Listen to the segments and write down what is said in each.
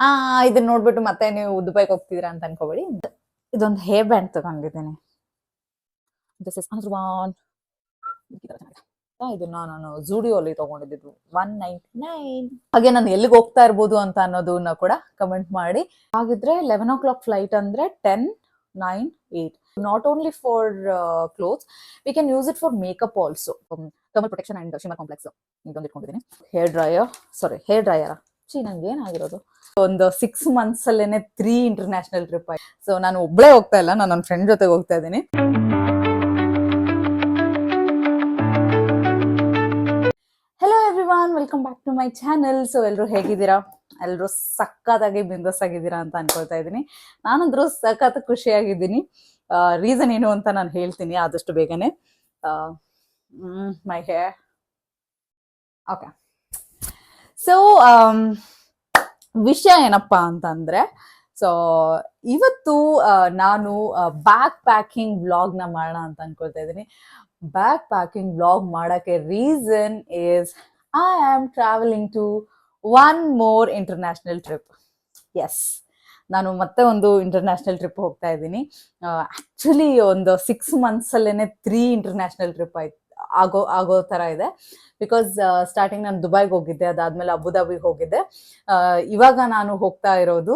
ಆ ಇದನ್ನ ನೋಡ್ಬಿಟ್ಟು ಮತ್ತೆ ನೀವು ದುಬೈಗೆ ಹೋಗ್ತಿದ್ದೀರಾ ಅಂತ ಅನ್ಕೋಬೇಡಿ. ಇದೊಂದು ಹೇರ್ ಬ್ಯಾಂಡ್ ತಗೊಂಡಿದ್ದೀನಿ. ದಿಸ್ ಇಸ್ ಅನ್ಸರ್ವಾನ್. ಇದನ್ನ ನಾನು ಜೂಡಿಯೋಲಿ ತಗೊಂಡಿದ್ದು 199. ಹಾಗೆ ನಾನು ಎಲ್ಲಿಗೆ ಹೋಗ್ತಾ ಇರ್ಬೋದು ಅಂತ ಅನ್ನೋದನ್ನ ಕೂಡ ಕಮೆಂಟ್ ಮಾಡಿ. ಹಾಗಿದ್ರೆ 11 o'clock ಫ್ಲೈಟ್ ಅಂದ್ರೆ 10, 9, 8. Not only for clothes, we can use it for makeup also. Thermal protection and shimmer complex. ಇದೊಂದು ಇಟ್ಕೊಂಡಿದ್ದೀನಿ. ಹೇರ್ ಡ್ರೈಯರ್ ನಂಗೆ ಏನಾಗಿರೋದು ಒಂದು 6 months ಅಲ್ಲೇನೆ 3 ಇಂಟರ್ನ್ಯಾಷನಲ್ ಟ್ರಿಪ್ ಆಯ್ತು. ಸೊ ನಾನು ಒಬ್ಳೇ ಹೋಗ್ತಾ ಇಲ್ಲ, ನಾನು ನನ್ನ ಫ್ರೆಂಡ್ ಜೊತೆ ಹೋಗ್ತಾ ಇದ್ದೀನಿ. Hello everyone, welcome back to my channel. So ಎಲ್ಲರೂ ಹೇಗಿದ್ದೀರಾ? ಎಲ್ಲರೂ ಸಕ್ಕತ್ತಾಗಿ ಬಿಂದಾಸ್ ಆಗಿದ್ದೀರಾ ಅಂತ ಅನ್ಕೊಳ್ತಾ ಇದ್ದೀನಿ. ನಾನಂದ್ರೂ ಸಖತ್ ಖುಷಿಯಾಗಿದ್ದೀನಿ. ರೀಸನ್ ಏನು ಅಂತ ನಾನು ಹೇಳ್ತೀನಿ ಆದಷ್ಟು ಬೇಗನೆ. My hair okay. ಸೊ ವಿಷಯ ಏನಪ್ಪಾ ಅಂತಂದ್ರೆ, ಸೊ ಇವತ್ತು ನಾನು ಬ್ಯಾಕ್ ಪ್ಯಾಕಿಂಗ್ ವ್ಲಾಗ್ ನ ಮಾಡೋಣ ಅಂತ ಅನ್ಕೊಳ್ತಾ ಇದ್ದೀನಿ. ಬ್ಯಾಕ್ ಪ್ಯಾಕಿಂಗ್ ವ್ಲಾಗ್ ಮಾಡಕ್ಕೆ reason is I am travelling to one more international trip. Yes, ನಾನು ಮತ್ತೆ ಒಂದು ಇಂಟರ್ನ್ಯಾಷನಲ್ ಟ್ರಿಪ್ ಹೋಗ್ತಾ ಇದ್ದೀನಿ. ಆಕ್ಚುಲಿ ಒಂದು 6 months ಅಲ್ಲೇನೆ 3 ಇಂಟರ್ನ್ಯಾಷನಲ್ ಟ್ರಿಪ್ ಆಗೋ ತರ ಇದೆ. ಬಿಕಾಸ್ ಸ್ಟಾರ್ಟಿಂಗ್ ನಾನು ದುಬೈಗೆ ಹೋಗಿದ್ದೆ, ಅದಾದ್ಮೇಲೆ ಅಬುದಾಬಿಗೆ ಹೋಗಿದ್ದೆ. ಇವಾಗ ನಾನು ಹೋಗ್ತಾ ಇರೋದು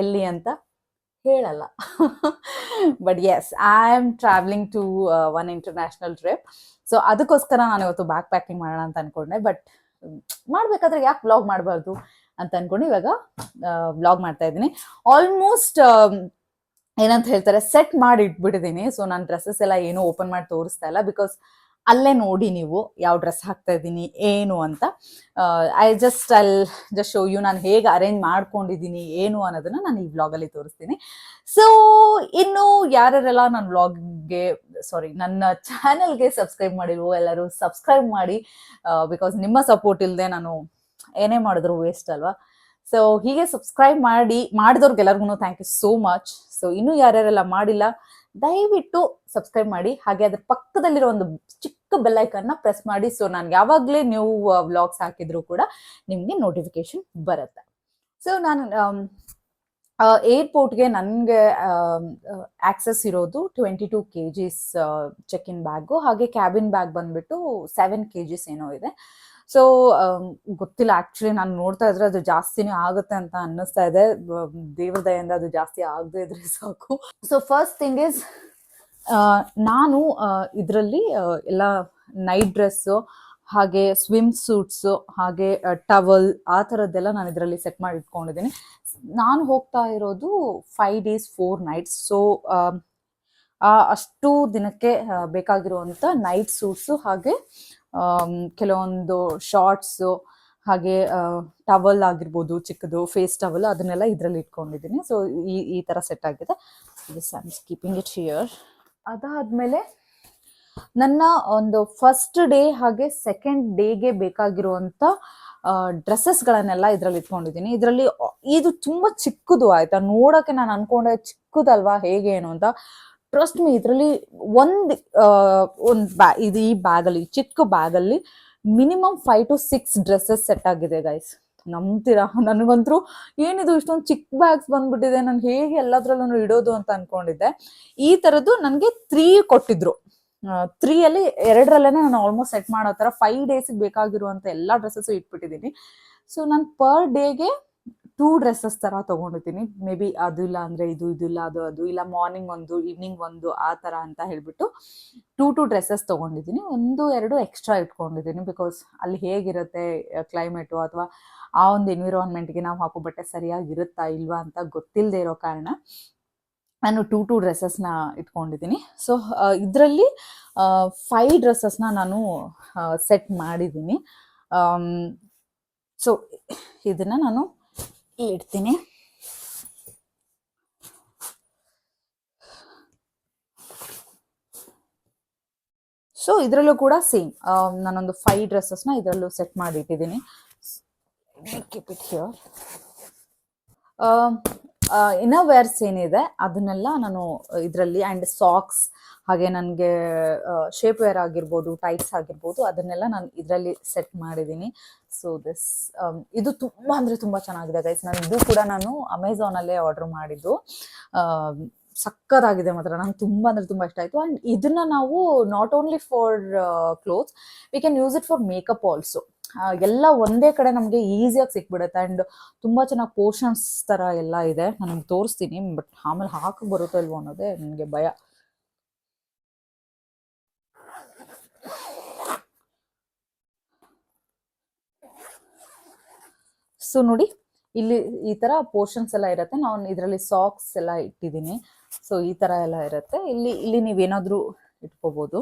ಎಲ್ಲಿ ಅಂತ ಹೇಳಲ್ಲ. But yes, I am travelling to one international trip. So ಅದಕ್ಕೋಸ್ಕರ ನಾನು ಇವತ್ತು ಬ್ಯಾಕ್ ಪ್ಯಾಕಿಂಗ್ ಮಾಡೋಣ ಅಂತ ಅನ್ಕೊಂಡೆ. ಬಟ್ ಮಾಡ್ಬೇಕಾದ್ರೆ ಯಾಕೆ ವ್ಲಾಗ್ ಮಾಡಬಾರ್ದು ಅಂತ ಅನ್ಕೊಂಡು ಇವಾಗ ವ್ಲಾಗ್ ಮಾಡ್ತಾ ಇದ್ದೀನಿ. ಆಲ್ಮೋಸ್ಟ್ ಏನಂತ ಹೇಳ್ತಾರೆ, ಸೆಟ್ ಮಾಡಿ ಇಟ್ಬಿಟ್ಟಿದ್ದೀನಿ. ಸೊ ನಾನು ಡ್ರೆಸ್ಸಸ್ ಎಲ್ಲ ಏನೂ ಓಪನ್ ಮಾಡಿ ತೋರಿಸ್ತಾ ಇಲ್ಲ, ಬಿಕಾಸ್ ಅಲ್ಲೇ ನೋಡಿ ನೀವು ಯಾವ ಡ್ರೆಸ್ ಹಾಕ್ತಾ ಇದ್ದೀನಿ ಏನು ಅಂತ. ಐ ಜಸ್ಟ್ ಶೋ ಯು ನಾನು ಹೇಗೆ ಅರೇಂಜ್ ಮಾಡ್ಕೊಂಡಿದ್ದೀನಿ ಏನು ಅನ್ನೋದನ್ನ ನಾನು ಈ ವ್ಲಾಗಲ್ಲಿ ತೋರಿಸ್ತೀನಿ. ಸೊ ಇನ್ನು ಯಾರ್ಯಾರೆಲ್ಲ ನನ್ನ ಚಾನೆಲ್ಗೆ ಸಬ್ಸ್ಕ್ರೈಬ್ ಮಾಡಿಲ್ವೋ ಎಲ್ಲರೂ ಸಬ್ಸ್ಕ್ರೈಬ್ ಮಾಡಿ. ಬಿಕಾಸ್ ನಿಮ್ಮ ಸಪೋರ್ಟ್ ಇಲ್ಲದೆ ನಾನು ಏನೇ ಮಾಡಿದ್ರು ವೇಸ್ಟ್ ಅಲ್ವಾ. ಸೊ ಹೀಗೆ ಸಬ್ಸ್ಕ್ರೈಬ್ ಮಾಡಿದವ್ರಿಗೆಲ್ಲರಿಗೂ thank you so much. So ಇನ್ನು ಯಾರ್ಯಾರೆಲ್ಲ ಮಾಡಿಲ್ಲ, ದಯವಿಟ್ಟು ಸಬ್ಸ್ಕ್ರೈಬ್ ಮಾಡಿ. ಹಾಗೆ ಅದ್ರ ಪಕ್ಕದಲ್ಲಿರೋ ಒಂದು ಚಿಕ್ಕ ಬೆಲ್ ಐಕನ್ನ ಪ್ರೆಸ್ ಮಾಡಿ. ಸೊ ನಾನು ಯಾವಾಗಲೇ ನ್ಯೂ ವ್ಲಾಗ್ಸ್ ಹಾಕಿದ್ರು ಕೂಡ ನಿಮಗೆ ನೋಟಿಫಿಕೇಶನ್ ಬರುತ್ತೆ. ಸೊ ನಾನು ಏರ್ಪೋರ್ಟ್ಗೆ ನನಗೆ ಆಕ್ಸೆಸ್ ಇರೋದು 22 kgs ಚೆಕ್ ಇನ್ ಬ್ಯಾಗು. ಹಾಗೆ ಕ್ಯಾಬಿನ್ ಬ್ಯಾಗ್ ಬಂದ್ಬಿಟ್ಟು 7 kgs ಏನೋ ಇದೆ. ಸೊ ಗೊತ್ತಿಲ್ಲ, ಆಕ್ಚುಲಿ ನಾನು ನೋಡ್ತಾ ಇದ್ರೆ ಅದು ಜಾಸ್ತಿನೇ ಆಗುತ್ತೆ ಅಂತ ಅನ್ನಿಸ್ತಾ ಇದೆ. ದೇವ್ರ ದಯೆಯಿಂದ ಅದು ಜಾಸ್ತಿ ಆಗದೆ ಇದ್ರೆ ಸಾಕು. ಸೊ ಫಸ್ಟ್ ಥಿಂಗ್ ಇಸ್, ನಾನು ಇದರಲ್ಲಿ ಎಲ್ಲ ನೈಟ್ ಡ್ರೆಸ್ಸು ಹಾಗೆ ಸ್ವಿಮ್ ಸೂಟ್ಸು ಹಾಗೆ ಟವಲ್ ಆ ಥರದ್ದೆಲ್ಲ ನಾನು ಇದರಲ್ಲಿ ಸೆಟ್ ಮಾಡಿ ಇಟ್ಕೊಂಡಿದ್ದೀನಿ. ನಾನು ಹೋಗ್ತಾ ಇರೋದು 5 days 4 nights. ಸೊ ಅಷ್ಟು ದಿನಕ್ಕೆ ಬೇಕಾಗಿರುವಂಥ ನೈಟ್ ಸೂಟ್ಸು ಹಾಗೆ ಕೆಲವೊಂದು ಶಾರ್ಟ್ಸು ಹಾಗೆ ಟವಲ್ ಆಗಿರ್ಬೋದು, ಚಿಕ್ಕದು ಫೇಸ್ ಟವಲ್, ಅದನ್ನೆಲ್ಲ ಇದರಲ್ಲಿ ಇಟ್ಕೊಂಡಿದ್ದೀನಿ. ಸೊ ಈ ಥರ ಸೆಟ್ ಆಗಿದೆ. Keeping it here. ಅದಾದ್ಮೇಲೆ ನನ್ನ ಒಂದು ಫಸ್ಟ್ ಡೇ ಹಾಗೆ ಸೆಕೆಂಡ್ ಡೇಗೆ ಬೇಕಾಗಿರುವಂಥ ಡ್ರೆಸ್ಸಸ್ಗಳನ್ನೆಲ್ಲ ಇದರಲ್ಲಿ ಇಟ್ಕೊಂಡಿದ್ದೀನಿ. ಇದರಲ್ಲಿ ಇದು ತುಂಬ ಚಿಕ್ಕದು ಆಯ್ತಾ, ನೋಡೋಕ್ಕೆ ನಾನು ಅನ್ಕೊಂಡೆ ಚಿಕ್ಕದಲ್ವಾ ಹೇಗೆ ಏನು ಅಂತ. ಟ್ರಸ್ಟ್ ಮೀ, ಇದರಲ್ಲಿ ಈ ಬ್ಯಾಗಲ್ಲಿ, ಚಿಕ್ಕ ಬ್ಯಾಗಲ್ಲಿ ಮಿನಿಮಮ್ 5 to 6 ಡ್ರೆಸ್ಸಸ್ ಸೆಟ್ ಆಗಿದೆ ಗೈಸ್. ನಂಬ್ತೀರಾ? ನನಗಂತರೂ ಏನಿದು ಇಷ್ಟೊಂದು ಚಿಕ್ಕ ಬ್ಯಾಗ್ಸ್ ಬಂದ್ಬಿಟ್ಟಿದೆ, ನಾನು ಹೇಗೆ ಎಲ್ಲದ್ರಲ್ಲೂ ಇಡೋದು ಅಂತ ಅನ್ಕೊಂಡಿದ್ದೆ. ಈ ಥರದ್ದು ನನಗೆ 3 ಕೊಟ್ಟಿದ್ರು. 3ಅಲ್ಲಿ 2ರಲ್ಲೇ ನಾನು ಆಲ್ಮೋಸ್ಟ್ ಸೆಟ್ ಮಾಡೋ ಥರ 5 daysಗೆ ಬೇಕಾಗಿರುವಂಥ ಎಲ್ಲ ಡ್ರೆಸ್ಸಸ್ಸು ಇಟ್ಬಿಟ್ಟಿದ್ದೀನಿ. ಸೊ ನಾನು ಪರ್ ಡೇಗೆ 2 ಡ್ರೆಸ್ಸಸ್ ಥರ ತೊಗೊಂಡಿದ್ದೀನಿ. ಮೇ ಬಿ ಅದು ಇಲ್ಲ ಅಂದರೆ ಇದು ಇಲ್ಲ ಅದು ಇಲ್ಲ, ಮಾರ್ನಿಂಗ್ ಒಂದು ಈವ್ನಿಂಗ್ ಒಂದು ಆ ಥರ ಅಂತ ಹೇಳ್ಬಿಟ್ಟು 2 ಡ್ರೆಸ್ಸಸ್ ತೊಗೊಂಡಿದ್ದೀನಿ. 1-2 ಎಕ್ಸ್ಟ್ರಾ ಇಟ್ಕೊಂಡಿದ್ದೀನಿ. ಬಿಕಾಸ್ ಅಲ್ಲಿ ಹೇಗಿರುತ್ತೆ ಕ್ಲೈಮೇಟು ಅಥವಾ ಆ ಒಂದು ಎನ್ವಿರಾನ್ಮೆಂಟ್ಗೆ ನಾವು ಹಾಕೋ ಬಟ್ಟೆ ಸರಿಯಾಗಿರುತ್ತಾ ಇಲ್ವಾ ಅಂತ ಗೊತ್ತಿಲ್ಲದೆ ಇರೋ ಕಾರಣ ನಾನು 2 ಡ್ರೆಸ್ಸಸ್ನ ಇಟ್ಕೊಂಡಿದ್ದೀನಿ. ಸೊ ಇದರಲ್ಲಿ 5 ಡ್ರೆಸ್ಸಸ್ನ ನಾನು ಸೆಟ್ ಮಾಡಿದ್ದೀನಿ. ಸೊ ಇದನ್ನು ನಾನು ಇಡ್ತೀನಿ. ಸೊ ಇದರಲ್ಲೂ ಕೂಡ ಸೇಮ್ ನಾನೊಂದು 5 ಡ್ರೆಸ್ಸಸ್ನ ಇದರಲ್ಲೂ ಸೆಟ್ ಮಾಡಿ ಇಟ್ಟಿದ್ದೀನಿ. Keep it here. Inner wares ಏನಿದೆ ಅದನ್ನೆಲ್ಲ ನಾನು ಇದರಲ್ಲಿ, ಆ್ಯಂಡ್ ಸಾಕ್ಸ್ ಹಾಗೆ ನನಗೆ ಶೇಪ್ ವೇರ್ ಆಗಿರ್ಬೋದು, ಟೈಟ್ಸ್ ಆಗಿರ್ಬೋದು, ಅದನ್ನೆಲ್ಲ ನಾನು ಇದರಲ್ಲಿ ಸೆಟ್ ಮಾಡಿದ್ದೀನಿ. ಸೊ ದಿಸ್ ಇದು ತುಂಬ ಅಂದರೆ ತುಂಬ ಚೆನ್ನಾಗಿದೆ ಗೈಸ್. ಇದು ಕೂಡ ನಾನು ಅಮೆಝಾನಲ್ಲೇ ಆರ್ಡರ್ ಮಾಡಿದ್ದು. ಸಕ್ಕತ್ತಾಗಿದೆ ಮಾತ್ರ, ನಂಗೆ ತುಂಬ ಅಂದರೆ ತುಂಬ ಇಷ್ಟ ಆಯಿತು. ಆ್ಯಂಡ್ ಇದನ್ನ ನಾವು not only for clothes, we can use it for makeup also. ಎಲ್ಲ ಒಂದೇ ಕಡೆ ನಮಗೆ ಈಸಿಯಾಗಿ ಸಿಕ್ಬಿಡುತ್ತೆ. ಆ್ಯಂಡ್ ತುಂಬ ಚೆನ್ನಾಗಿ ಪೋರ್ಷನ್ಸ್ ಥರ ಎಲ್ಲ ಇದೆ. ನಾನು ನಿಮ್ಗೆ ತೋರಿಸ್ತೀನಿ, ಬಟ್ ಆಮೇಲೆ ಹಾಕಕ್ಕೆ ಬರುತ್ತೋ ಇಲ್ವೋ ಅನ್ನೋದೇ ನನಗೆ ಭಯ. ಸೊ ನೋಡಿ, ಇಲ್ಲಿ ಈ ತರ ಪೋರ್ಷನ್ಸ್ ಎಲ್ಲ ಇರುತ್ತೆ. ನಾನು ಇದರಲ್ಲಿ ಸಾಕ್ಸ್ ಎಲ್ಲ ಇಟ್ಟಿದ್ದೀನಿ. ಸೊ ಈ ತರ ಎಲ್ಲ ಇರುತ್ತೆ. ಇಲ್ಲಿ ನೀವೇನಾದ್ರೂ ಇಟ್ಕೋಬಹುದು.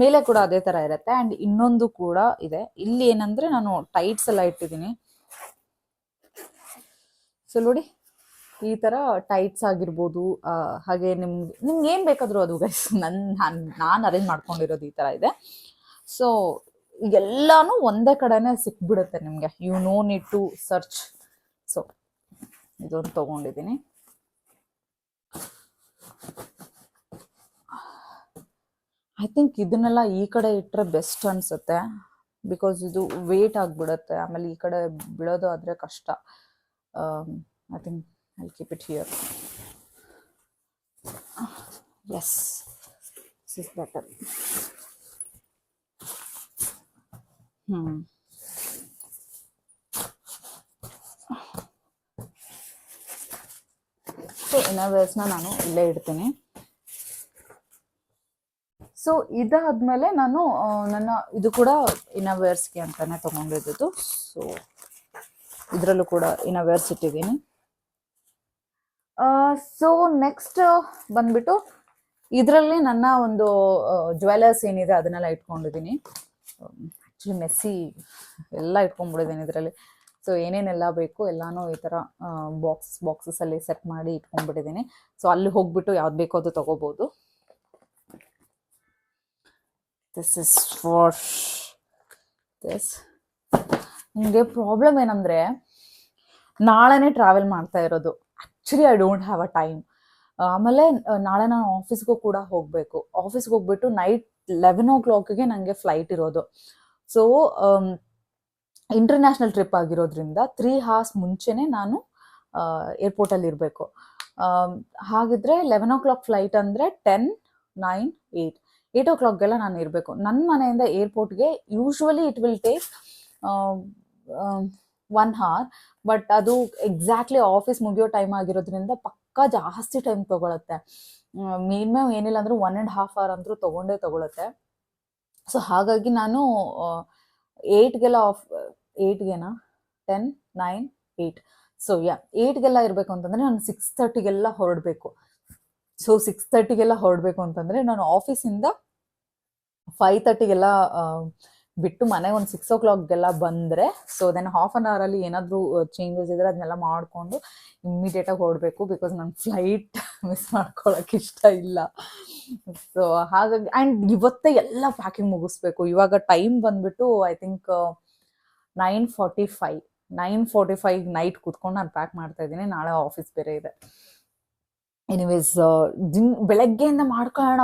ಮೇಲೆ ಕೂಡ ಅದೇ ತರ ಇರುತ್ತೆ. ಅಂಡ್ ಇನ್ನೊಂದು ಕೂಡ ಇದೆ. ಇಲ್ಲಿ ಏನಂದ್ರೆ ನಾನು ಟೈಟ್ಸ್ ಎಲ್ಲ ಇಟ್ಟಿದ್ದೀನಿ. ಸೊ ನೋಡಿ, ಈ ತರ ಟೈಟ್ಸ್ ಆಗಿರ್ಬೋದು, ಹಾಗೆ ನಿಮ್ಗೆ ಏನ್ ಬೇಕಾದ್ರೂ ಅದು ಗೈಸ್, ನಾನು ಅರೇಂಜ್ ಮಾಡ್ಕೊಂಡಿರೋದು ಈ ತರ ಇದೆ. ಸೊ ಎಲ್ಲಾನು ಒಂದೇ ಕಡೆನೆ ಸಿಕ್ಬಿಡುತ್ತೆ ನಿಮ್ಗೆ. You no need to search. So ಇದೊಂದು ತಗೊಂಡಿದ್ದೀನಿ. ಐ ಥಿಂಕ್ ಇದನ್ನೆಲ್ಲ ಈ ಕಡೆ ಇಟ್ಟರೆ ಬೆಸ್ಟ್ ಅನ್ಸುತ್ತೆ, ಬಿಕಾಸ್ ಇದು ವೇಟ್ ಆಗಿಬಿಡುತ್ತೆ. ಆಮೇಲೆ ಈ ಕಡೆ ಬಿಡೋದು ಆದರೆ ಕಷ್ಟ. I think I keep it here. Yes, this is better. So ಇನ್ನರ್ವೇರ್ಸ್ನ ನಾನು ಇಲ್ಲೇ ಇಡ್ತೀನಿ. ಸೊ ಇದಾದ್ಮೇಲೆ ನಾನು ನನ್ನ ಇದು ಕೂಡ ಇನ್ನರ್ವೇರ್ಸ್ಗೆ ಅಂತಾನೆ ತಗೊಂಡಿದ್ದು. ಸೊ ಇದರಲ್ಲೂ ಕೂಡ ಇನ್ನರ್ವೇರ್ಸ್ ಇಟ್ಟಿದ್ದೀನಿ. ಸೊ ನೆಕ್ಸ್ಟ್ ಬಂದ್ಬಿಟ್ಟು ಇದರಲ್ಲಿ ನನ್ನ ಒಂದು ಜ್ಯುವೆಲರ್ಸ್ ಏನಿದೆ ಅದನ್ನೆಲ್ಲ ಇಟ್ಕೊಂಡಿದ್ದೀನಿ. ಆ್ಯಕ್ಚುಲಿ ಮೆಸ್ಸಿ ಎಲ್ಲ ಇಟ್ಕೊಂಡ್ಬಿಟ್ಟಿದ್ದೀನಿ ಇದರಲ್ಲಿ. ಸೊ ಏನೇನೆಲ್ಲ ಬೇಕು ಎಲ್ಲಾನು ಈ ಥರ ಬಾಕ್ಸಸ್ಸಲ್ಲಿ ಸೆಟ್ ಮಾಡಿ ಇಟ್ಕೊಂಡ್ಬಿಟ್ಟಿದ್ದೀನಿ. ಸೊ ಅಲ್ಲಿ ಹೋಗ್ಬಿಟ್ಟು ಯಾವ್ದು ಬೇಕೋ ಅದು ತಗೋಬೋದು. This is for this. ನಿಮಗೆ ಪ್ರಾಬ್ಲಮ್ ಏನಂದರೆ, ನಾಳೆನೇ ಟ್ರಾವೆಲ್ ಮಾಡ್ತಾ ಇರೋದು. Actually I don't have a time. ಆಮೇಲೆ ನಾಳೆ ನಾನು ಆಫೀಸ್ಗೂ ಕೂಡ ಹೋಗಬೇಕು. ಆಫೀಸ್ಗೆ ಹೋಗ್ಬಿಟ್ಟು ನೈಟ್ 11 o'clock ನನಗೆ ಫ್ಲೈಟ್ ಇರೋದು. ಸೊ ಇಂಟರ್ನ್ಯಾಷನಲ್ ಟ್ರಿಪ್ ಆಗಿರೋದ್ರಿಂದ 3 hours ಮುಂಚೆನೇ ನಾನು ಏರ್ಪೋರ್ಟಲ್ಲಿ ಇರಬೇಕು. ಹಾಗಿದ್ರೆ 11 o'clock ಫ್ಲೈಟ್ ಅಂದರೆ 10, 9, 8 o'clockಗೆಲ್ಲ ನಾನು ಇರಬೇಕು. ನನ್ನ ಮನೆಯಿಂದ ಏರ್ಪೋರ್ಟ್ಗೆ usually it will take 1 hour. But ಅದು ಎಕ್ಸಾಕ್ಟ್ಲಿ ಆಫೀಸ್ ಮುಗಿಯೋ ಟೈಮ್ ಆಗಿರೋದ್ರಿಂದ ಪಕ್ಕಾ ಜಾಸ್ತಿ ಟೈಮ್ ತೊಗೊಳುತ್ತೆ. ಮಿನಿಮಮ್ ಏನಿಲ್ಲ ಅಂದರೂ 1.5 hour ಅಂತೂ ತೊಗೊಳುತ್ತೆ. ಸೊ ಹಾಗಾಗಿ ನಾನು 8ಗೆಲ್ಲ 10, 9, 8. ಸೊ 8ಗೆಲ್ಲ ಇರಬೇಕು ಅಂತಂದರೆ ನಾನು 6:30ಗೆಲ್ಲ ಹೊರಡಬೇಕು. ಸೊ 6:30ಗೆಲ್ಲ ಹೊರಡಬೇಕು ಅಂತಂದರೆ ನಾನು ಆಫೀಸಿಂದ 5:30ಗೆಲ್ಲ ಬಿಟ್ಟು ಮನೆಗೆ ಒಂದು 6 o'clockಗೆಲ್ಲ ಬಂದರೆ, so then half an hour ಅಲ್ಲಿ ಏನಾದರೂ ಚೇಂಜಸ್ ಇದ್ರೆ ಅದನ್ನೆಲ್ಲ ಮಾಡಿಕೊಂಡು ಇಮ್ಮಿಡಿಯೇಟಾಗಿ ಹೊರಡಬೇಕು. ಬಿಕಾಸ್ ನನ್ನ ಫ್ಲೈಟ್ ಮಿಸ್ ಮಾಡ್ಕೊಳ್ಳೋಕೆ ಇಷ್ಟ ಇಲ್ಲ. ಸೊ ಹಾಗಾಗಿ ಆ್ಯಂಡ್ ಇವತ್ತೇ ಎಲ್ಲ ಪ್ಯಾಕಿಂಗ್ ಮುಗಿಸ್ಬೇಕು. ಇವಾಗ ಟೈಮ್ ಬಂದ್ಬಿಟ್ಟು ಐ ಥಿಂಕ್ 9:45 ನೈಟ್ ಕೂತ್ಕೊಂಡು ನಾನು ಪ್ಯಾಕ್ ಮಾಡ್ತಾ ಇದ್ದೀನಿ. ನಾಳೆ ಆಫೀಸ್ ಬೇರೆ ಇದೆ. ಎನಿವೇಸ್, ಬೆಳಗ್ಗೆಯಿಂದ ಮಾಡ್ಕೊಳ್ಳೋಣ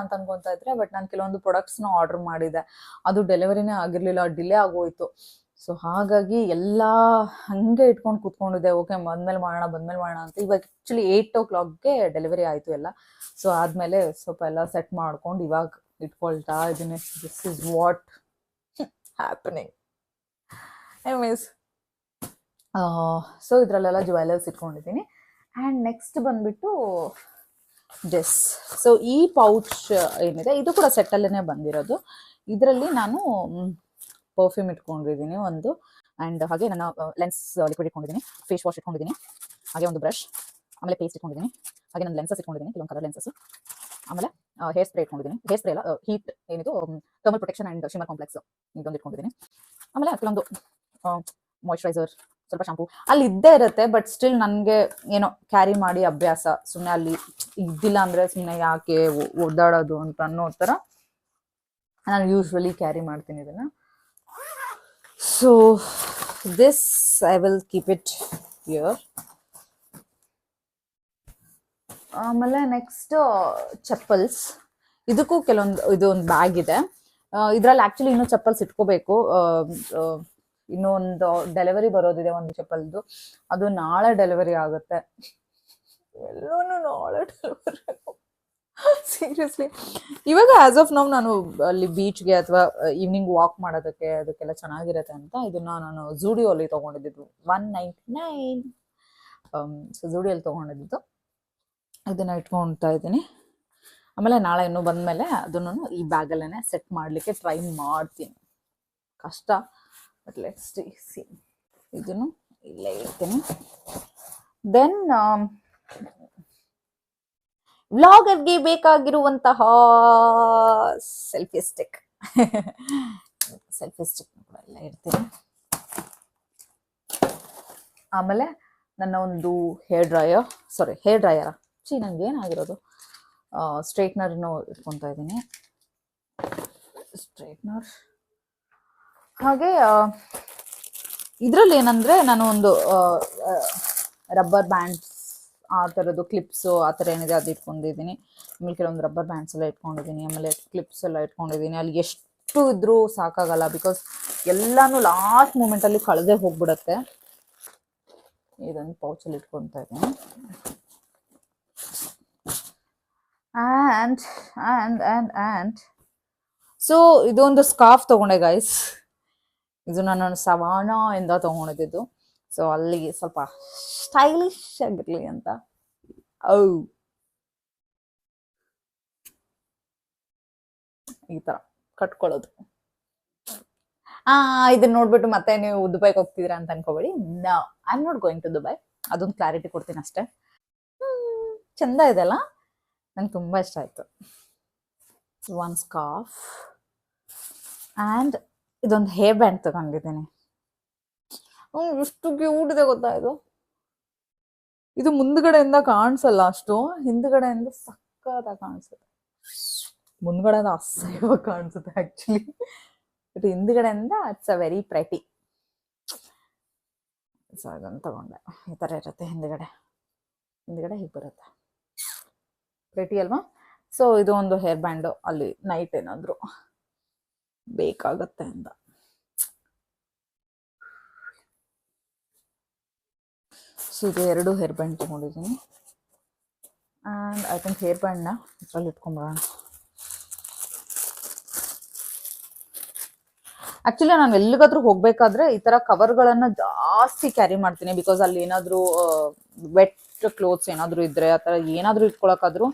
ಅಂತ ಅನ್ಕೊತಾ ಇದ್ರೆ, ಬಟ್ ನಾನು ಕೆಲವೊಂದು ಪ್ರಾಡಕ್ಟ್ಸ್ನ ಆರ್ಡರ್ ಮಾಡಿದೆ, ಅದು ಡೆಲಿವರಿನೇ ಆಗಿರಲಿಲ್ಲ, ಡಿಲೇ ಆಗೋಯ್ತು. ಸೊ ಹಾಗಾಗಿ ಎಲ್ಲ ಹಾಗೆ ಇಟ್ಕೊಂಡು ಕೂತ್ಕೊಂಡಿದ್ದೆ. ಓಕೆ, ಬಂದ್ಮೇಲೆ ಮಾಡೋಣ ಅಂತ. ಇವಾಗ ಆ್ಯಕ್ಚುಲಿ 8 o'clockಗೆ ಡೆಲಿವರಿ ಆಯಿತು ಎಲ್ಲ. ಸೊ ಆದಮೇಲೆ ಸ್ವಲ್ಪ ಎಲ್ಲ ಸೆಟ್ ಮಾಡ್ಕೊಂಡು ಇವಾಗ ಇಟ್ಕೊಳ್ತಾ ಇದ್ದೀನಿ. This is what happening. Anyways, so ಇದರಲ್ಲೆಲ್ಲ ಜ್ಯುವೆಲರ್ಸ್ ಇಟ್ಕೊಂಡಿದ್ದೀನಿ. ಆ್ಯಂಡ್ ನೆಕ್ಸ್ಟ್ ಬಂದ್ಬಿಟ್ಟು ಡ್ರೆಸ್. ಸೊ ಈ ಪೌಚ್ ಏನಿದೆ ಇದು ಕೂಡ ಸೆಟ್ಟಲ್ಲೇ ಬಂದಿರೋದು. ಇದರಲ್ಲಿ ನಾನು ಪರ್ಫ್ಯೂಮ್ ಇಟ್ಕೊಂಡಿದ್ದೀನಿ ಒಂದು, ಆ್ಯಂಡ್ ಹಾಗೆ ನನ್ನ ಲೆನ್ಸ್ ಲಿಕ್ವಿಡ್ ಇಟ್ಕೊಂಡಿದ್ದೀನಿ, ಫೇಸ್ ವಾಶ್ ಇಟ್ಕೊಂಡಿದ್ದೀನಿ, ಹಾಗೆ ಒಂದು ಬ್ರಷ್, ಆಮೇಲೆ ಪೇಸ್ಟ್ ಇಟ್ಕೊಂಡಿದ್ದೀನಿ, ಹಾಗೆ ನನ್ನ ಲೆನ್ಸಸ್ ಇಟ್ಕೊಂಡಿದ್ದೀನಿ, ಕೆಲವೊಂದು ಕಲರ್ ಲೆನ್ಸಸ್, ಆಮೇಲೆ ಹೇರ್ ಸ್ಪ್ರೇ ಇಟ್ಕೊಂಡಿದ್ದೀನಿ. ಹೇರ್ ಸ್ಪ್ರೇ ಎಲ್ಲ ಹೀಟ್ ಏನಿದು thermal protection and shimmer complex ಇದೊಂದು ಇಟ್ಕೊಂಡಿದ್ದೀನಿ. ಆಮೇಲೆ ಕೆಲವೊಂದು ಮಾಯ್ಶ್ಚರೈಸರ್, ಸ್ವಲ್ಪ ಶಾಂಪು ಅಲ್ಲಿ ಇದ್ದೇ ಇರುತ್ತೆ. ಬಟ್ ಸ್ಟಿಲ್ ನನಗೆ ಏನೋ ಕ್ಯಾರಿ ಮಾಡಿ ಅಭ್ಯಾಸ. ಸುಮ್ಮನೆ ಅಲ್ಲಿ ಇದ್ದಿಲ್ಲ ಅಂದರೆ ಸುಮ್ಮನೆ ಯಾಕೆ ಓಡಾಡೋದು ಅಂತ ಅನ್ನೋ ಥರ ನಾನು ಯೂಶ್ವಲಿ ಕ್ಯಾರಿ ಮಾಡ್ತೀನಿ ಇದನ್ನು. So this I will keep it here. ಆಮೇಲೆ ನೆಕ್ಸ್ಟ್ ಚಪ್ಪಲ್ಸ್. ಇದಕ್ಕೂ ಇದೊಂದು ಬ್ಯಾಗ್ ಇದೆ. ಇದ್ರಲ್ಲಿ ಆಕ್ಚುಲಿ ಇನ್ನೂ ಚಪ್ಪಲ್ಸ್ ಇಟ್ಕೋಬೇಕು. ಇನ್ನೊಂದು ಡೆಲಿವರಿ ಬರೋದಿದೆ ಒಂದು ಚಪ್ಪಲ್ದು, ಅದು ನಾಳೆ ಡೆಲಿವರಿ ಆಗುತ್ತೆ. ಎಲ್ಲೂನು ನಾಳೆ ಡೆಲಿವರಿ. ಸೀರಿಯಸ್ಲಿ ಇವಾಗ ಆಸ್ ಆಫ್ ನೌ ನಾನು ಅಲ್ಲಿ ಬೀಚ್ಗೆ ಅಥವಾ ಈವ್ನಿಂಗ್ ವಾಕ್ ಮಾಡೋದಕ್ಕೆ ಅದಕ್ಕೆಲ್ಲ ಚೆನ್ನಾಗಿರುತ್ತೆ ಅಂತ ಇದನ್ನ ನಾನು ಝೂಡಿಯೋಲಿ ತೊಗೊಂಡಿದ್ದು 199. ಸೊ ಝೂಡಿಯೋಲಿ ತೊಗೊಂಡಿದ್ದು ಇದನ್ನ ಇಟ್ಕೊಳ್ತಾ ಇದ್ದೀನಿ. ಆಮೇಲೆ ನಾಳೆ ಇನ್ನೂ ಬಂದಮೇಲೆ ಅದನ್ನು ಈ ಬ್ಯಾಗಲ್ಲೇ ಸೆಟ್ ಮಾಡಲಿಕ್ಕೆ ಟ್ರೈ ಮಾಡ್ತೀನಿ. ಕಷ್ಟ, ಬಟ್ ಲೆಟ್ಸ್ ಸಿ. ಇದನ್ನು ಇಲ್ಲೇ ಇಡ್ತೀನಿ. ದೆನ್ ವ್ಲಾಗರ್ಗೆ ಬೇಕಾಗಿರುವಂತಹ ಸೆಲ್ಫಿ ಸ್ಟಿಕ್. ಸೆಲ್ಫಿ ಸ್ಟಿಕ್ ಕೂಡ ಎಲ್ಲ ಇಡ್ತೀನಿ. ಆಮೇಲೆ ನನ್ನ ಒಂದು ಹೇರ್ ಡ್ರೈಯರ ನಂಗೆ ಏನಾಗಿರೋದು, ಸ್ಟ್ರೈಟ್ನರ್ನು ಇಟ್ಕೊತಾ ಇದ್ದೀನಿ. ಸ್ಟ್ರೈಟ್ನರ್ ಹಾಗೆ ಇದರಲ್ಲಿ ಏನಂದರೆ ನಾನು ಒಂದು ರಬ್ಬರ್ ಬ್ಯಾಂಡ್ಸ್ ಆ ಥರದ್ದು ಕ್ಲಿಪ್ಸು ಆ ಥರ ಏನಿದೆ ಅದು ಇಟ್ಕೊಂಡಿದ್ದೀನಿ. ಆಮೇಲೆ ಕೆಲವೊಂದು ರಬ್ಬರ್ ಬ್ಯಾಂಡ್ಸ್ ಎಲ್ಲ ಇಟ್ಕೊಂಡಿದ್ದೀನಿ. ಆಮೇಲೆ ಕ್ಲಿಪ್ಸ್ ಎಲ್ಲ ಇಟ್ಕೊಂಡಿದ್ದೀನಿ. ಅಲ್ಲಿ ಎಷ್ಟು ಇದ್ರೂ ಸಾಕಾಗಲ್ಲ, ಬಿಕಾಸ್ ಎಲ್ಲನೂ ಲಾಸ್ಟ್ ಮೂಮೆಂಟಲ್ಲಿ ಕಳೆದೇ ಹೋಗ್ಬಿಡತ್ತೆ. ಇದೊಂದು ಪೌಚಲ್ಲಿ ಇಟ್ಕೊತಾ ಇದ್ದೀನಿ. ಆ್ಯಂಡ್ ಸೊ ಇದೊಂದು ಸ್ಕಾರ್ಫ್ ತೊಗೊಂಡೆ ಗೈಸ್. ಇದು ನಾನು ಸವಾನ ಇಂದ ತೊಗೊಂಡಿದ್ದು. ಸೊ ಅಲ್ಲಿಗೆ ಸ್ವಲ್ಪ ಸ್ಟೈಲಿಶ್ ಆಗಿರ್ಲಿ ಅಂತ ಈ ತರ ಕಟ್ಕೊಳ್ಳೋದು. ಇದನ್ನ ನೋಡ್ಬಿಟ್ಟು ಮತ್ತೆ ನೀವು ದುಬೈಗೆ ಹೋಗ್ತಿದ್ದೀರಾ ಅಂತ ಅನ್ಕೋಬೇಡಿ. No, I am not going to Dubai. ಅದೊಂದು ಕ್ಲಾರಿಟಿ ಕೊಡ್ತೀನಿ ಅಷ್ಟೇ. ಚಂದ ಇದೆ ಅಲ್ಲ, ನಂಗೆ ತುಂಬಾ ಇಷ್ಟ ಆಯ್ತು. ಒನ್ ಸ್ಕಾರ್ಫ್ ಆ್ಯಂಡ್ ಇದೊಂದು ಹೇರ್ ಬ್ಯಾಂಡ್ ತಗೊಂಡಿದ್ದೀನಿ. ಎಷ್ಟು ಕ್ಯೂಟ್ ಇದೆ ಗೊತ್ತಾ ಇದು. ಇದು ಮುಂದ್ಗಡೆಯಿಂದ ಕಾಣಿಸಲ್ಲ ಅಷ್ಟು, ಹಿಂದ್ಗಡೆಯಿಂದ ಸಕ್ಕತ್ತಾಗಿ ಕಾಣಿಸುತ್ತೆ. ಮುಂದ್ಗಡೆಯಿಂದ ಅಸಹ್ಯವಾಗಿ ಕಾಣಿಸುತ್ತೆ ಆಕ್ಚುಲಿ, ಬಟ್ ಹಿಂದ್ಗಡೆಯಿಂದ it's a very pretty. So ಅದನ್ನು ತಗೊಂಡೆ. ಈ ಥರ ಇರುತ್ತೆ ಹಿಂದ್ಗಡೆ ಹೀಗೆ ಬರುತ್ತೆ. ಪ್ರೆಟಿ ಅಲ್ವಾ? ಸೊ ಇದು ಒಂದು ಹೇರ್ ಬ್ಯಾಂಡು, ಅಲ್ಲಿ ನೈಟ್ ಏನಾದರೂ ಬೇಕಾಗತ್ತೆ ಅಂತ. ಸೊ ಇದು 2 ಹೇರ್ ಬ್ಯಾಂಡ್ ತೊಗೊಂಡಿದ್ದೀನಿ. ಆ್ಯಂಡ್ ಐ ಥಿಂಕ್ ಹೇರ್ ಬ್ಯಾಂಡ್ನ ಇದರಲ್ಲಿ ಇಟ್ಕೊಂಬರೋಣ. ಆ್ಯಕ್ಚುಲಿ ನಾನು ಎಲ್ಲಿಗಾದ್ರೂ ಹೋಗಬೇಕಾದ್ರೆ ಈ ಥರ ಕವರ್ಗಳನ್ನು ಜಾಸ್ತಿ ಕ್ಯಾರಿ ಮಾಡ್ತೀನಿ. ಬಿಕಾಸ್ ಅಲ್ಲಿ ಏನಾದರೂ ವೆಟ್ ಕ್ಲೋತ್ಸ್ ಏನಾದರೂ ಇದ್ದರೆ ಆ ಥರ ಏನಾದರೂ ಇಟ್ಕೊಳಕ್ಕಾದ್ರೂ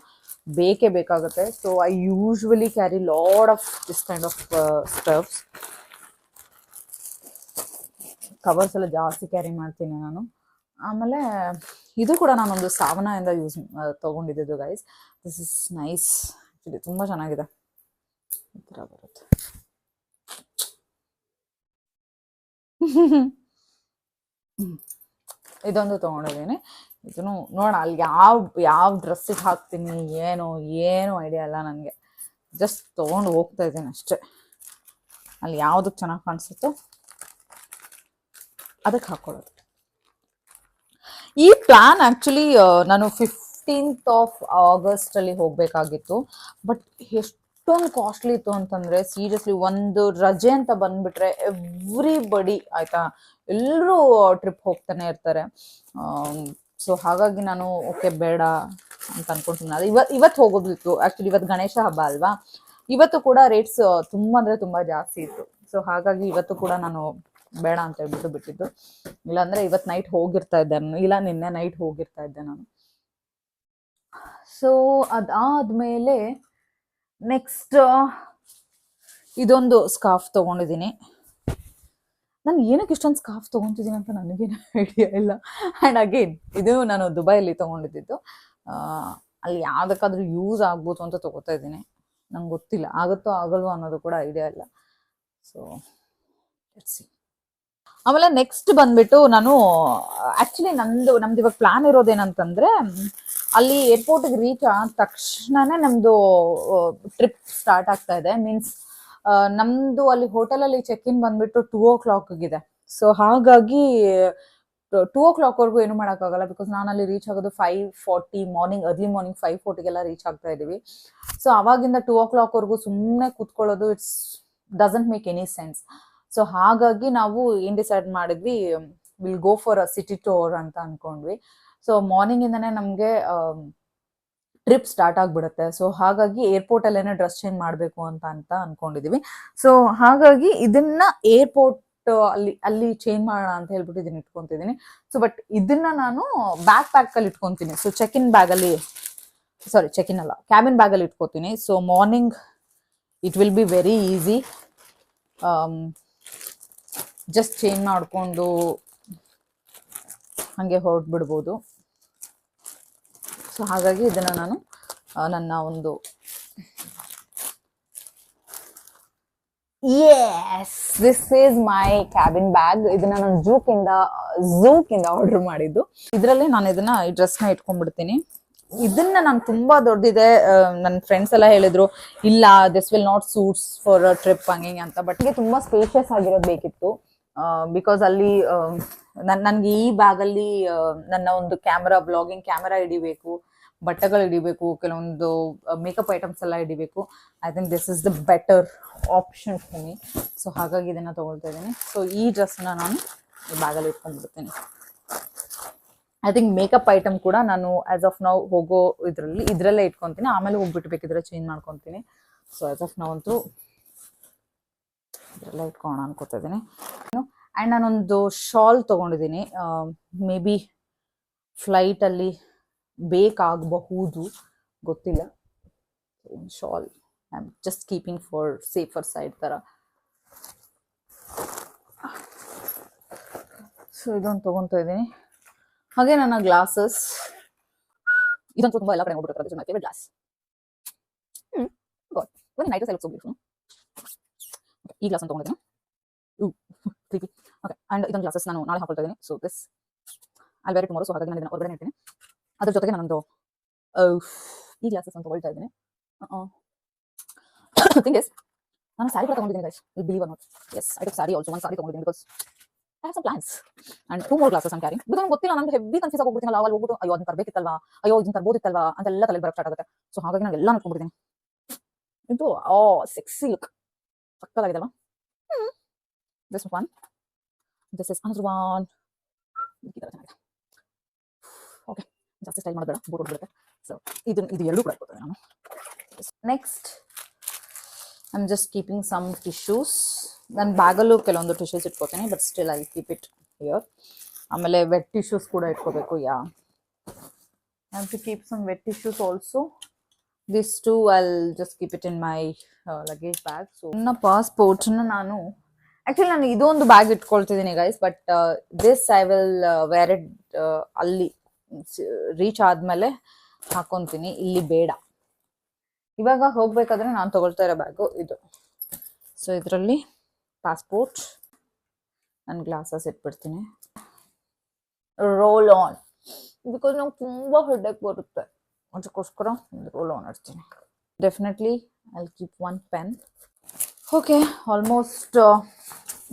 ಬೇಕೇ ಬೇಕಾಗುತ್ತೆ. So I usually carry lot of this kind of stuffs. Covers ಎಲ್ಲ ಜಾಸ್ತಿ ಕ್ಯಾರಿ ಮಾಡ್ತೀನಿ ನಾನು. ಆಮೇಲೆ ಇದು ಕೂಡ ನಾನೊಂದು ಸಾವನದಿಂದ ತೊಗೊಂಡಿದ್ದು guys. This is nice, actually ತುಂಬ ಚೆನ್ನಾಗಿದೆ. ಈ ಥರ ಬರುತ್ತೆ. ಇದೊಂದು ತೊಗೊಂಡಿದ್ದೀನಿ. ಇದನ್ನು ನೋಡೋಣ ಅಲ್ಲಿ ಯಾವ ಡ್ರೆಸ್ಸಿಗೆ ಹಾಕ್ತೀನಿ ಏನು ಐಡಿಯಾ ಇಲ್ಲ ನನಗೆ. ಜಸ್ಟ್ ತೊಗೊಂಡು ಹೋಗ್ತಾ ಇದ್ದೀನಿ ಅಷ್ಟೇ. ಅಲ್ಲಿ ಯಾವುದಕ್ಕೆ ಚೆನ್ನಾಗಿ ಕಾಣಿಸುತ್ತೋ ಅದಕ್ಕೆ ಹಾಕ್ಕೊಳ್ಳೋದು. ಈ ಪ್ಲಾನ್ ಆ್ಯಕ್ಚುಲಿ ನಾನು 15th ಆಫ್ ಆಗಸ್ಟಲ್ಲಿ ಹೋಗಬೇಕಾಗಿತ್ತು. ಬಟ್ ಎಷ್ಟೊಂದು ಕಾಸ್ಟ್ಲಿ ಇತ್ತು ಅಂತಂದರೆ ಸೀರಿಯಸ್ಲಿ ಒಂದು ರಜೆ ಅಂತ ಬಂದುಬಿಟ್ರೆ ಎವ್ರಿಬಡಿ ಆಯಿತಾ, ಎಲ್ಲರೂ ಟ್ರಿಪ್ ಹೋಗ್ತಾನೆ ಇರ್ತಾರೆ. ಸೊ ಹಾಗಾಗಿ ನಾನು ಓಕೆ ಬೇಡ ಅಂತ ಅನ್ಕೊಂತೀನಿ. ಅದು ಇವತ್ತು ಹೋಗೋದಿತ್ತು ಆ್ಯಕ್ಚುಲಿ. ಇವತ್ತು ಗಣೇಶ ಹಬ್ಬ ಅಲ್ವಾ, ಇವತ್ತು ಕೂಡ ರೇಟ್ಸ್ ತುಂಬ ಅಂದರೆ ತುಂಬ ಜಾಸ್ತಿ ಇತ್ತು. ಸೊ ಹಾಗಾಗಿ ಇವತ್ತು ಕೂಡ ನಾನು ಬೇಡ ಅಂತ ಹೇಳ್ಬಿಟ್ಟು ಬಿಟ್ಟಿದ್ದು. ಇಲ್ಲಾಂದರೆ ಇವತ್ತು ನೈಟ್ ಹೋಗಿರ್ತಾ ಇದ್ದೆ ನಾನು, ಇಲ್ಲ ನಿನ್ನೆ ನೈಟ್ ಹೋಗಿರ್ತಾ ಇದ್ದೆ ನಾನು. ಸೊ ಅದಾದಮೇಲೆ ನೆಕ್ಸ್ಟ್ ಇದೊಂದು ಸ್ಕಾರ್ಫ್ ತೊಗೊಂಡಿದ್ದೀನಿ. ನಾನು ಏನಕ್ಕೆ ಇಷ್ಟೊಂದು ಸ್ಕಾರ್ಫ್ ತೊಗೊತಿದ್ದೀನಿ ಅಂತ ನನಗೇನು ಐಡಿಯಾ ಇಲ್ಲ. ಆ್ಯಂಡ್ ಅಗೇನ್ ಇದು ನಾನು ದುಬೈಯಲ್ಲಿ ತೊಗೊಂಡಿದ್ದು. ಅಲ್ಲಿ ಯಾವುದಕ್ಕಾದ್ರೂ ಯೂಸ್ ಆಗ್ಬೋದು ಅಂತ ತೊಗೋತಾ ಇದ್ದೀನಿ. ನಂಗೆ ಗೊತ್ತಿಲ್ಲ ಆಗುತ್ತೋ ಆಗಲ್ವೋ ಅನ್ನೋದು ಕೂಡ ಐಡಿಯಾ ಇಲ್ಲ. So let's see. ಆಮೇಲೆ ನೆಕ್ಸ್ಟ್ ಬಂದ್ಬಿಟ್ಟು ನಾನು ಆ್ಯಕ್ಚುಲಿ ನಮ್ದು ಇವಾಗ ಪ್ಲಾನ್ ಇರೋದೇನಂತಂದರೆ, ಅಲ್ಲಿ ಏರ್ಪೋರ್ಟಿಗೆ ರೀಚ್ ಆದ ತಕ್ಷಣನೇ ನಮ್ಮದು ಟ್ರಿಪ್ ಸ್ಟಾರ್ಟ್ ಆಗ್ತಾ ಇದೆ. ಮೀನ್ಸ್ ನಮ್ಮದು ಅಲ್ಲಿ ಹೋಟೆಲಲ್ಲಿ ಚೆಕ್ ಇನ್ ಬಂದ್ಬಿಟ್ಟು 2 o'clock ಇದೆ. ಸೊ ಹಾಗಾಗಿ 2 o'clock ವರ್ಗೂ ಏನು ಮಾಡೋಕ್ಕಾಗಲ್ಲ, ಬಿಕಾಸ್ ನಾನು ಅಲ್ಲಿ ರೀಚ್ ಆಗೋದು 5:40 ಮಾರ್ನಿಂಗ್, ಅರ್ಲಿ ಮಾರ್ನಿಂಗ್ 5:40ಗೆಲ್ಲ ರೀಚ್ ಆಗ್ತಾ ಇದೀವಿ. ಸೊ ಅವಾಗಿಂದ 2 o'clock ವರ್ಗೂ ಸುಮ್ಮನೆ ಕೂತ್ಕೊಳ್ಳೋದು it's doesn't make any sense. So ಹಾಗಾಗಿ ನಾವು ಏನ್ ಡಿಸೈಡ್ ಮಾಡಿದ್ವಿ, will go for a city tour ಅಂತ ಅನ್ಕೊಂಡ್ವಿ. ಸೊ ಮಾರ್ನಿಂಗ್ ಇಂದಾನೆ ನಮ್ಗೆ ಟ್ರಿಪ್ ಸ್ಟಾರ್ಟ್ ಆಗ್ಬಿಡುತ್ತೆ. ಸೊ ಹಾಗಾಗಿ ಏರ್ಪೋರ್ಟ್ ಅಲ್ಲೇನೆ ಡ್ರೆಸ್ ಚೇಂಜ್ ಮಾಡ್ಬೇಕು ಅಂತ ಅನ್ಕೊಂಡಿದೀವಿ. ಸೊ ಹಾಗಾಗಿ ಇದನ್ನ ಏರ್ಪೋರ್ಟ್ ಅಲ್ಲಿ ಚೇಂಜ್ ಮಾಡೋಣ ಅಂತ ಹೇಳ್ಬಿಟ್ಟು ಇದನ್ನ ಇಟ್ಕೊಂತಿದೀನಿ. ಸೊ ಬಟ್ ಇದನ್ನ ನಾನು ಬ್ಯಾಕ್ ಪ್ಯಾಕ್ ಅಲ್ಲಿ ಇಟ್ಕೊಂತೀನಿ. ಸೊ ಚೆಕ್-ಇನ್ ಬ್ಯಾಗ್ ಅಲ್ಲಿ, ಸಾರಿ ಚೆಕ್-ಇನ್ ಅಲ್ಲ, ಕ್ಯಾಬಿನ್ ಬ್ಯಾಗ್ ಅಲ್ಲಿ ಇಟ್ಕೋತೀನಿ. So morning it will be very easy. Just change ಮಾಡ್ಕೊಂಡು ಹಂಗೆ ಹೊರಟ್ಬಿಡ್ಬೋದು. ಸೊ ಹಾಗಾಗಿ ಇದನ್ನ ನಾನು ನನ್ನ ಒಂದು this is my cabin bag. ಇದನ್ನ ನಾನು ಝೂಕಿಂದ ಆರ್ಡರ್ ಮಾಡಿದ್ದು. ಇದರಲ್ಲೇ ನಾನು ಇದನ್ನ ಈ ಡ್ರೆಸ್ನ ಇಟ್ಕೊಂಡ್ಬಿಡ್ತೀನಿ. ಇದನ್ನ ನಾನು ತುಂಬಾ ದೊಡ್ಡದಿದೆ, ನನ್ನ ಫ್ರೆಂಡ್ಸ್ ಎಲ್ಲ ಹೇಳಿದ್ರು ಇಲ್ಲ this will not suits for a trip ಹಂಗೆ ಅಂತ. ಬಟ್ ಈಗ ತುಂಬಾ ಸ್ಪೇಷಿಯಸ್ ಆಗಿರೋದು ಬೇಕಿತ್ತು, ಬಿಕಾಸ್ ಅಲ್ಲಿ ನನ್ಗೆ ಈ ಬ್ಯಾಗ್ ಅಲ್ಲಿ ನನ್ನ ಒಂದು ಬ್ಲಾಗಿಂಗ್ ಕ್ಯಾಮೆರಾ ಹಿಡಿಬೇಕು, ಬಟ್ಟೆಗಳು ಹಿಡಿಬೇಕು, ಕೆಲವೊಂದು ಮೇಕಪ್ ಐಟಮ್ಸ್ ಎಲ್ಲ ಹಿಡಿಬೇಕು. I think this is the better option for me. So ಹಾಗಾಗಿ ಇದನ್ನ ತಗೊಳ್ತಾ ಇದ್ದೀನಿ. ಸೊ ಈ ಡ್ರೆಸ್ನ ನಾನು ಈ ಬ್ಯಾಗಲ್ಲಿ ಇಟ್ಕೊಂಡ್ಬಿಡ್ತೀನಿ. ಐ ಥಿಂಕ್ ಮೇಕಪ್ ಐಟಮ್ ಕೂಡ ನಾನು ಆಸ್ ಆಫ್ ನಾವು ಹೋಗೋ ಇದ್ರಲ್ಲೇ ಇಟ್ಕೊಂತೀನಿ, ಆಮೇಲೆ ಹೋಗ್ಬಿಟ್ಟು ಬೇಕಿದ್ರೆ ಚೇಂಜ್ ಮಾಡ್ಕೊತೀನಿ. ಸೊ ಆಸ್ ಆಫ್ ನಾವು ಅಂತೂ ಇದ್ರಲ್ಲೇ ಇಟ್ಕೊಳ್ಳೋಣ ಅನ್ಕೋತಾ ಇದ್ದೀನಿ. ಆ್ಯಂಡ್ ನಾನೊಂದು ಶಾಲ್ ತೊಗೊಂಡಿದ್ದೀನಿ, ಮೇ ಬಿ ಫ್ಲೈಟಲ್ಲಿ ಬೇಕಾಗಬಹುದು, ಗೊತ್ತಿಲ್ಲ. Shall I am just keeping for safer side ಥರ. ಸೊ ಇದೊಂದು ತೊಗೊತಾ ಇದ್ದೀನಿ. ಹಾಗೆ ನನ್ನ ಗ್ಲಾಸಸ್, ಇದಂತೂ ತುಂಬ ಎಲ್ಲ ಕಡೆ ಹೋಗ್ಬಿಡುತ್ತೆ, ಮೈ ಫೇವರೇಟ್ ಗ್ಲಾಸ್. ಒಂದು ನೈಟ್ ಸೆಲೆಕ್ಟ್ ಹೋಗ್ಬೇಕು. ಈ ಗ್ಲಾಸ್ ಅಂತ ತೊಗೊಂಡಿದ್ದೀನಿ. ಓಕೆ, ಆ್ಯಂಡ್ ಇದೊಂದು ಗ್ಲಾಸಸ್ ನಾನು ನಾಳೆ ಹಾಕೊಳ್ತಾ ಇದ್ದೀನಿ. So this I where it tomorrow. So ಹಾಗಾಗಿ ನಾನು ಇದನ್ನು ಹೊರಗಡೆ ಇಡ್ತೀನಿ. ಅದ್ರ ಜೊತೆಗೆ ನಾನೊಂದು ಈ ಗ್ಲಾಸಸ್ ಅಂತ ತೊಗೊಳ್ತಾ ಇದ್ದೀನಿ. ಥಿಂಗ್ ಇಸ್, ನಾನು ಸ್ಯಾರಿ ಕೂಡ ತೊಗೊಂಡಿದ್ದೀನಿ guys, will believe or not. Yes, I took sari also. ಒಂದು ಸ್ಯಾರಿ ತೊಗೊಂಡಿದ್ದೀನಿ because I have some plans and 2 more glasses I am carrying. Because ನಂಗೆ ಗೊತ್ತಿಲ್ಲ, ನಂಗೆ ಹೆವಿ ಕನ್ಫ್ಯೂಸ್ ಆಗಿ ಹೋಗ್ಬಿಡ್ತೀನಲ್ಲ, ಅಲ್ಲಿ ಹೋಗ್ಬಿಟ್ಟು ಅಯ್ಯೋ ಅದನ್ನ ತರಬೇಕಿತ್ತಲ್ವಾ, ಅಯ್ಯೋ ಇದನ್ನ ತರ್ಬೋದಿತ್ತಲ್ವಾ ಅಂತೆಲ್ಲ ತಲೆಗೆ ಬರೋಕ್ಕೆ ಸ್ಟಾರ್ಟ್ ಆಗುತ್ತೆ. ಸೊ ಹಾಗಾಗಿ ನಾನು ಎಲ್ಲ ನೋಡ್ಕೊಂಡ್ಬಿಡ್ತೀನಿ. ಇದು ಸೆಕ್ಸಿ ಲುಕ್ ಸಕ್ಕತ್ತಾಗಿದೆಲ್ವಾ. This one, this is another one. ಚೆನ್ನಾಗಿದೆ. ಓಕೆ, ಜಾಸ್ತಿ ಸ್ಟೈಲ್ ಮಾಡೋದು ಬೇಡ, ಬೋರ್ ಹೊಡ್ಬಿಡುತ್ತೆ. ಸೊ ಇದು ಎರಡೂ ಕೂಡ ಇಟ್ಕೊಳ್ತೇನೆ ನಾನು. Next I am just keeping some tissues. ನನ್ನ ಬ್ಯಾಗಲ್ಲೂ ಕೆಲವೊಂದು ಟಿಶ್ಯೂಸ್ ಇಟ್ಕೋತೀನಿ, but still I keep it here. ಆಮೇಲೆ ವೆಟ್ ಟಿಶ್ಯೂಸ್ ಕೂಡ ಇಟ್ಕೋಬೇಕು. I have to keep some wet tissues also. This too I'll just keep it in my luggage bag. So ನನ್ನ ಪಾಸ್ಪೋರ್ಟ್ನ ನಾನು ಇದೊಂದು ಬ್ಯಾಗ್ ಇಟ್ಕೊಳ್ತಿದ್ದೀನಿ guys, but this I will wear it ಅಲ್ಲಿ reach ಆದ್ಮೇಲೆ ಹಾಕೊಂತೀನಿ, ಇಲ್ಲಿ ಬೇಡ. ಇವಾಗ ಹೋಗ್ಬೇಕಾದ್ರೆ ನಾನು ತಗೊಳ್ತಾ ಇರೋ ಬ್ಯಾಗು ಇದು. ಸೊ ಇದರಲ್ಲಿ ಪಾಸ್ಪೋರ್ಟ್, ನನ್ನ ಗ್ಲಾಸಸ್ ಇಟ್ಬಿಡ್ತೀನಿ. ರೋಲ್ ಆನ್, ಬಿಕಾಸ್ ನಂಗೆ ತುಂಬ ಹೆಡ್ಏಕ್ ಬರುತ್ತೆ, ಅದಕ್ಕೋಸ್ಕರ ಒಂದು ರೋಲ್ ಆನ್ ಇಡ್ತೀನಿ. Definitely I keep one pen. Okay, almost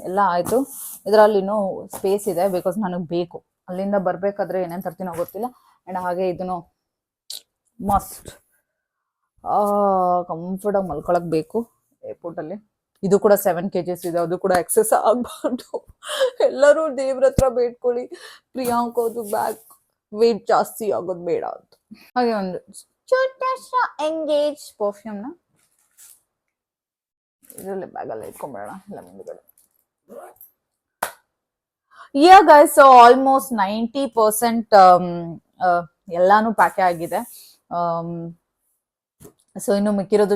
ಎಲ್ಲ ಆಯಿತು. ಇದರಲ್ಲಿ ಇನ್ನೂ ಸ್ಪೇಸ್ ಇದೆ, ಬಿಕಾಸ್ ನನಗೆ ಬೇಕು. ಅಲ್ಲಿಂದ ಬರಬೇಕಾದ್ರೆ ಏನೇನು ತರ್ತೀನೋ ಗೊತ್ತಿಲ್ಲ. ಆ್ಯಂಡ್ ಹಾಗೆ ಇದನ್ನು ಮಸ್ಟ್ ಕಂಫರ್ಟಾಗಿ ಮಲ್ಕೊಳಕ್ ಬೇಕು ಏರ್ಪೋರ್ಟಲ್ಲಿ. ಇದು ಕೂಡ 7 kgs ಇದೆ, ಅದು ಕೂಡ ಎಕ್ಸೆಸ್ ಆಗಬಾರ್ದು. ಎಲ್ಲರೂ ದೇವ್ರ ಹತ್ರ ಬೇಡ್ಕೊಳ್ಳಿ, ಪ್ರಿಯಾಂಕೋದು ಬ್ಯಾಗ್ ವೇಟ್ ಜಾಸ್ತಿ ಆಗೋದು ಬೇಡ ಅಂತ. ಹಾಗೆ ಒಂದು ಎಂಗೇಜ್ ಪರ್ಫ್ಯೂಮ್ನ ಇದರಲ್ಲಿ ಬ್ಯಾಗಲ್ಲಿ ಇಟ್ಕೊಂಬೇಡ, ಇಲ್ಲ ಮುಂದುಗಡೆ. ಗೈಸ್, ಸೊ ಆಲ್ಮೋಸ್ಟ್ 90% ಎಲ್ಲಾನು ಪ್ಯಾಕೆ ಆಗಿದೆ. ಸೊ ಇನ್ನು ಮಿಕ್ಕಿರೋದು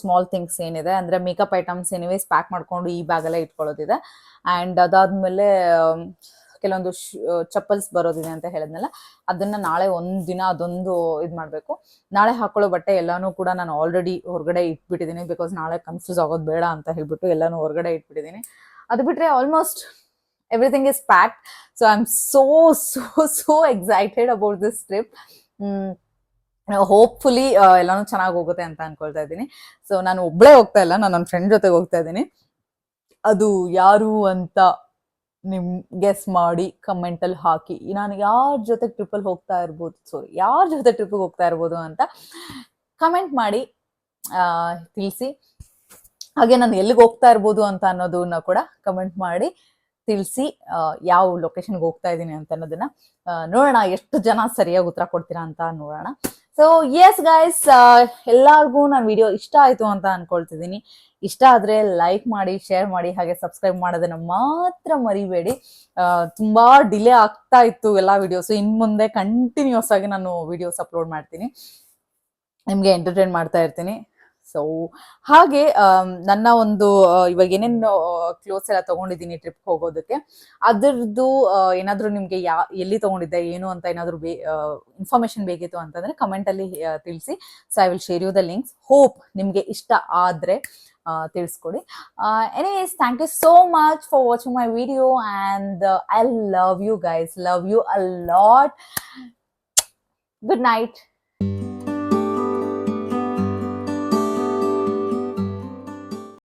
ಸ್ಮಾಲ್ ಥಿಂಗ್ಸ್ ಏನಿದೆ ಅಂದ್ರೆ ಮೇಕಪ್ ಐಟಮ್ಸ್ ಎನಿವೇಸ್ ಪ್ಯಾಕ್ ಮಾಡ್ಕೊಂಡು ಈ ಬ್ಯಾಗಲ್ಲೇ ಇಟ್ಕೊಳ್ಳೋದಿದೆ. ಆ್ಯಂಡ್ ಅದಾದ್ಮೇಲೆ ಕೆಲವೊಂದು ಚಪ್ಪಲ್ಸ್ ಬರೋದಿದೆ ಅಂತ ಹೇಳಿದ್ನಲ್ಲ, ಅದನ್ನ ನಾಳೆ ಒಂದಿನ ಅದೊಂದು ಇದು ಮಾಡಬೇಕು. ನಾಳೆ ಹಾಕೊಳ್ಳೋ ಬಟ್ಟೆ ಎಲ್ಲಾನು ಕೂಡ ನಾನು ಆಲ್ರೆಡಿ ಹೊರಗಡೆ ಇಟ್ಬಿಟ್ಟಿದ್ದೀನಿ, ಬಿಕಾಸ್ ನಾಳೆ ಕನ್ಫ್ಯೂಸ್ ಆಗೋದು ಬೇಡ ಅಂತ ಹೇಳ್ಬಿಟ್ಟು ಎಲ್ಲಾನು ಹೊರಗಡೆ ಇಟ್ಬಿಟ್ಟಿದ್ದೀನಿ. ಅದು ಬಿಟ್ರೆ almost everything is packed. So I am so excited about this trip. Hopefully ಎಲ್ಲಾನು ಚೆನ್ನಾಗಿ ಹೋಗುತ್ತೆ ಅಂತ ಅನ್ಕೊಳ್ತಾ ಇದ್ದೀನಿ. ಸೊ ನಾನು ಒಬ್ಳೇ ಹೋಗ್ತಾ ಇಲ್ಲ, ನಾನು ನನ್ನ ಫ್ರೆಂಡ್ ಜೊತೆಗೆ ಹೋಗ್ತಾ ಇದ್ದೀನಿ. ಅದು ಯಾರು ಅಂತ ನಿಮ್ ಗೆಸ್ ಮಾಡಿ ಕಮೆಂಟ್ ಅಲ್ಲಿ ಹಾಕಿ. ನಾನು ಯಾರ ಜೊತೆ ಟ್ರಿಪಲ್ ಹೋಗ್ತಾ ಇರ್ಬೋದು, ಯಾರ ಜೊತೆ ಟ್ರಿಪ್ಗೆ ಹೋಗ್ತಾ ಇರ್ಬೋದು ಅಂತ ಕಮೆಂಟ್ ಮಾಡಿ ತಿಳಿಸಿ. ಹಾಗೆ ನಾನು ಎಲ್ಲಿಗೆ ಹೋಗ್ತಾ ಇರ್ಬೋದು ಅಂತ ಅನ್ನೋದನ್ನ ಕೂಡ ಕಮೆಂಟ್ ಮಾಡಿ ತಿಳಿಸಿ. ಯಾವ ಲೊಕೇಶನ್ಗೆ ಹೋಗ್ತಾ ಇದ್ದೀನಿ ಅಂತ ಅನ್ನೋದನ್ನ ನೋಡೋಣ, ಎಷ್ಟು ಜನ ಸರಿಯಾಗಿ ಉತ್ತರ ಕೊಡ್ತೀರಾ ಅಂತ ನೋಡೋಣ. ಸೊ ಎಸ್ ಗೈಸ್, ಎಲ್ಲರಿಗೂ ನನ್ನ ವಿಡಿಯೋ ಇಷ್ಟ ಆಯ್ತು ಅಂತ ಅನ್ಕೊಳ್ತಿದ್ದೀನಿ. ಇಷ್ಟ ಆದ್ರೆ ಲೈಕ್ ಮಾಡಿ, ಶೇರ್ ಮಾಡಿ, ಹಾಗೆ ಸಬ್ಸ್ಕ್ರೈಬ್ ಮಾಡೋದನ್ನ ಮಾತ್ರ ಮರಿಬೇಡಿ. ತುಂಬಾ ಡಿಲೇ ಆಗ್ತಾ ಇತ್ತು ಎಲ್ಲ ವಿಡಿಯೋಸ್. ಇನ್ ಮುಂದೆ ಕಂಟಿನ್ಯೂಸ್ ಆಗಿ ನಾನು ವಿಡಿಯೋಸ್ ಅಪ್ಲೋಡ್ ಮಾಡ್ತೀನಿ, ನಿಮ್ಗೆ ಎಂಟರ್ಟೈನ್ ಮಾಡ್ತಾ ಇರ್ತೀನಿ. ಸೊ ಹಾಗೆ ನನ್ನ ಒಂದು ಇವಾಗ ಏನೇನು ಕ್ಲೋತ್ಸ್ ಎಲ್ಲ ತಗೊಂಡಿದ್ದೀನಿ ಟ್ರಿಪ್ ಹೋಗೋದಕ್ಕೆ, ಅದರದ್ದು ಏನಾದರೂ ನಿಮಗೆ ಎಲ್ಲಿ ತಗೊಂಡಿದ್ದೆ ಏನು ಅಂತ ಏನಾದರೂ ಇನ್ಫಾರ್ಮೇಶನ್ ಬೇಕಿತ್ತು ಅಂತಂದ್ರೆ ಕಮೆಂಟ್ ಅಲ್ಲಿ ತಿಳಿಸಿ. So I will share you the links. Hope ನಿಮಗೆ ಇಷ್ಟ ಆದ್ರೆ ತಿಳಿಸ್ಕೊಡಿ. Anyways, thank you so much for watching my video and I love you guys, love you a lot. Good night.